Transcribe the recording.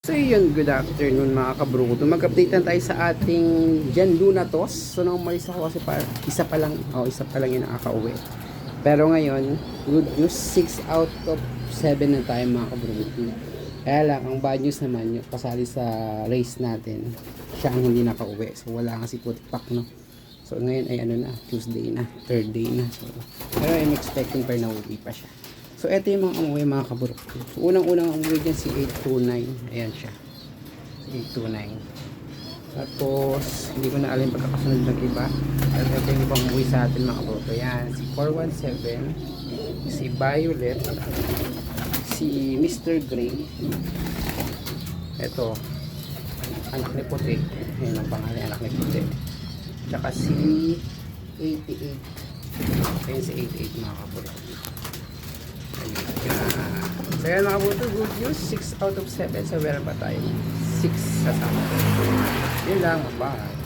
So yun, good afternoon mga kabruto. Mag-update na tayo sa ating Jan Lunatos. So nung umalis ako kasi isa pa lang yung nakaka-uwi. Pero ngayon, good news, 6 out of 7 na tayo mga kabruto. Kaya lang, ang bad news naman, yung pasali sa race natin, siya ang hindi nakauwi. So wala nga si Putpak, no? So ngayon ay Tuesday na, third day na. So, pero I'm expecting pa na uwi pa siya. So, ito yung mga umuwi mga kaburok. So, unang-unang umuwi dyan si 829. Ayan siya. Si 829. Tapos, hindi ko na alam pagkakasunod ng iba. Pero ito yung ibang umuwi sa atin mga kaburok. Ayan, si 417. Si Violet. Si Mr. Gray. Ito. Anak ni Puti. Ayan ang pangalan, anak ni Puti. Tsaka si 88. Ayan si 88 mga kaburok. So yan mga kabuto, good news, 6 out of 7. So meron pa tayo 6 sa sama. Yun lang, bye.